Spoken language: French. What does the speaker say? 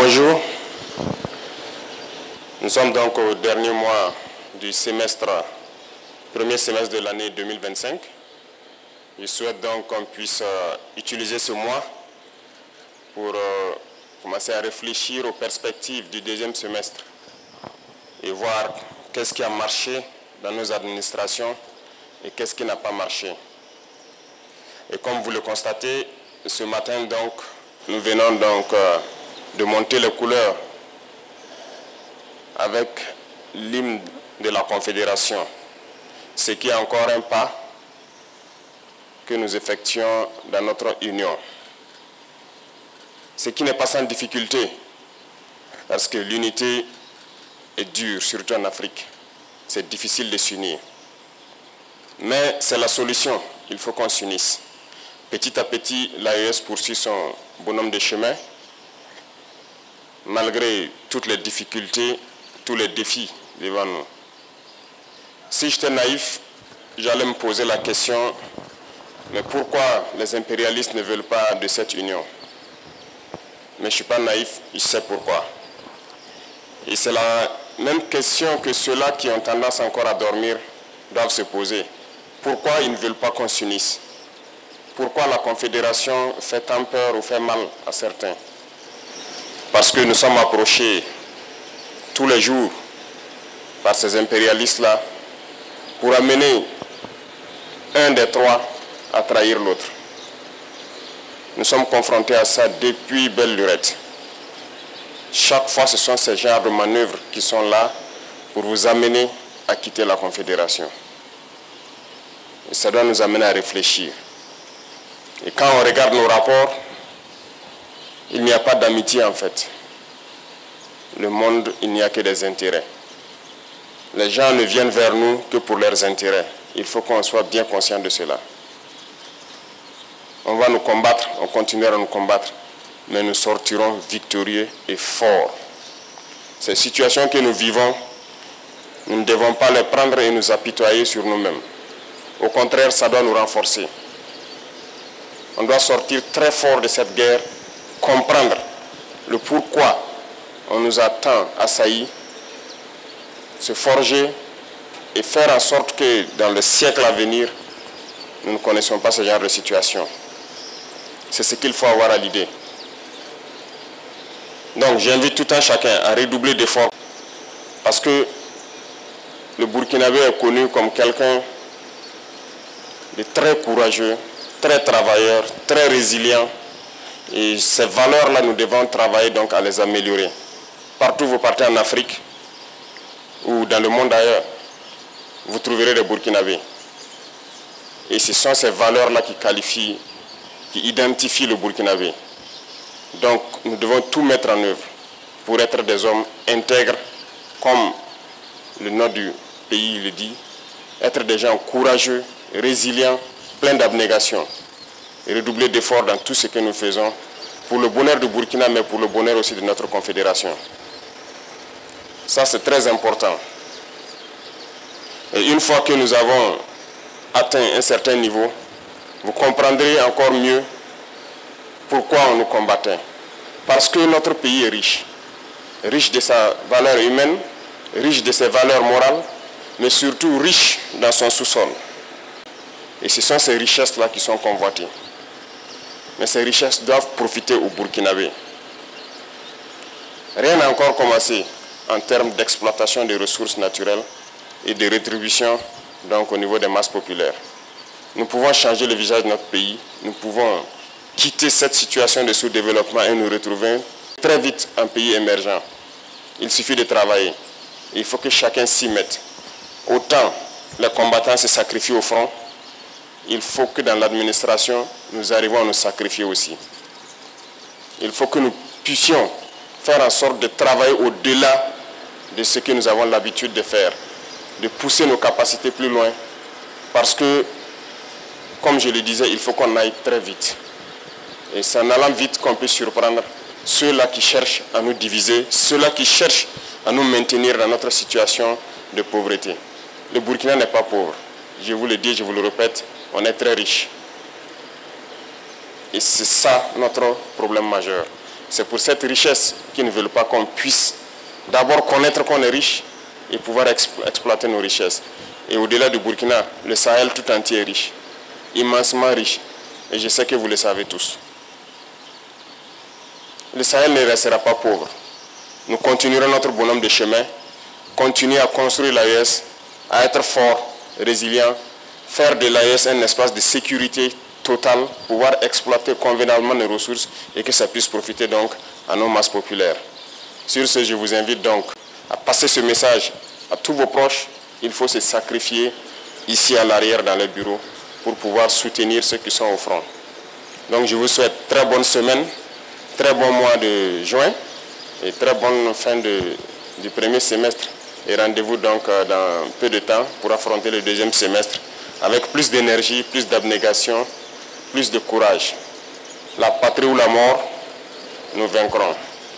Bonjour. Nous sommes donc au dernier mois du premier semestre de l'année 2025. Je souhaite donc qu'on puisse utiliser ce mois pour commencer à réfléchir aux perspectives du deuxième semestre et voir qu'est-ce qui a marché dans nos administrations et qu'est-ce qui n'a pas marché. Et comme vous le constatez, ce matin donc, nous venons donc de monter les couleurs avec l'hymne de la Confédération, ce qui est encore un pas que nous effectuons dans notre union. Ce qui n'est pas sans difficulté, parce que l'unité est dure, surtout en Afrique. C'est difficile de s'unir. Mais c'est la solution, il faut qu'on s'unisse. Petit à petit, l'AES poursuit son bonhomme de chemin, malgré toutes les difficultés, tous les défis devant nous. Si j'étais naïf, j'allais me poser la question, mais pourquoi les impérialistes ne veulent pas de cette union? Mais je ne suis pas naïf, je sais pourquoi. Et c'est la même question que ceux-là qui ont tendance encore à dormir doivent se poser. Pourquoi ils ne veulent pas qu'on s'unisse? Pourquoi la Confédération fait tant peur ou fait mal à certains? Parce que nous sommes approchés tous les jours par ces impérialistes-là pour amener un des trois à trahir l'autre. Nous sommes confrontés à ça depuis belle lurette. Chaque fois, ce sont ces genres de manœuvres qui sont là pour vous amener à quitter la Confédération. Et ça doit nous amener à réfléchir. Et quand on regarde nos rapports, il n'y a pas d'amitié en fait. Le monde, il n'y a que des intérêts. Les gens ne viennent vers nous que pour leurs intérêts. Il faut qu'on soit bien conscient de cela. On va nous combattre, on continuera à nous combattre, mais nous sortirons victorieux et forts. Ces situations que nous vivons, nous ne devons pas les prendre et nous apitoyer sur nous-mêmes. Au contraire, ça doit nous renforcer. On doit sortir très fort de cette guerre, comprendre le pourquoi on nous a tant assaillis, se forger et faire en sorte que dans le siècle à venir, nous ne connaissons pas ce genre de situation. C'est ce qu'il faut avoir à l'idée. Donc j'invite tout un chacun à redoubler d'efforts parce que le Burkinabé est connu comme quelqu'un de très courageux, très travailleur, très résilient. Et ces valeurs-là, nous devons travailler donc à les améliorer. Partout où vous partez en Afrique ou dans le monde ailleurs, vous trouverez des Burkinabés. Et ce sont ces valeurs-là qui qualifient, qui identifient le Burkinabé. Donc nous devons tout mettre en œuvre pour être des hommes intègres, comme le nom du pays le dit, être des gens courageux, résilients, pleins d'abnégation. Et redoubler d'efforts dans tout ce que nous faisons pour le bonheur du Burkina, mais pour le bonheur aussi de notre confédération. Ça, c'est très important. Et une fois que nous avons atteint un certain niveau, vous comprendrez encore mieux pourquoi on nous combattait. Parce que notre pays est riche. Riche de sa valeur humaine, riche de ses valeurs morales, mais surtout riche dans son sous-sol. Et ce sont ces richesses-là qui sont convoitées. Mais ces richesses doivent profiter aux Burkinabés. Rien n'a encore commencé en termes d'exploitation des ressources naturelles et de rétribution donc, au niveau des masses populaires. Nous pouvons changer le visage de notre pays, nous pouvons quitter cette situation de sous-développement et nous retrouver très vite un pays émergent. Il suffit de travailler. Il faut que chacun s'y mette. Autant les combattants se sacrifient au front, il faut que dans l'administration, nous arrivions à nous sacrifier aussi. Il faut que nous puissions faire en sorte de travailler au-delà de ce que nous avons l'habitude de faire, de pousser nos capacités plus loin, parce que, comme je le disais, il faut qu'on aille très vite. Et c'est en allant vite qu'on peut surprendre ceux-là qui cherchent à nous diviser, ceux-là qui cherchent à nous maintenir dans notre situation de pauvreté. Le Burkina n'est pas pauvre. Je vous le dis, je vous le répète, on est très riche. Et c'est ça notre problème majeur. C'est pour cette richesse qu'ils ne veulent pas qu'on puisse d'abord connaître qu'on est riche et pouvoir exploiter nos richesses. Et au-delà du Burkina, le Sahel tout entier est riche, immensement riche. Et je sais que vous le savez tous. Le Sahel ne restera pas pauvre. Nous continuerons notre bonhomme de chemin, continuer à construire l'AES, à être fort, résilient, faire de l'AES un espace de sécurité totale, pouvoir exploiter convenablement nos ressources et que ça puisse profiter donc à nos masses populaires. Sur ce, je vous invite donc à passer ce message à tous vos proches. Il faut se sacrifier ici à l'arrière dans les bureaux pour pouvoir soutenir ceux qui sont au front. Donc je vous souhaite très bonne semaine, très bon mois de juin et très bonne fin du premier semestre. Et rendez-vous donc dans peu de temps pour affronter le deuxième semestre avec plus d'énergie, plus d'abnégation, plus de courage. La patrie ou la mort, nous vaincrons.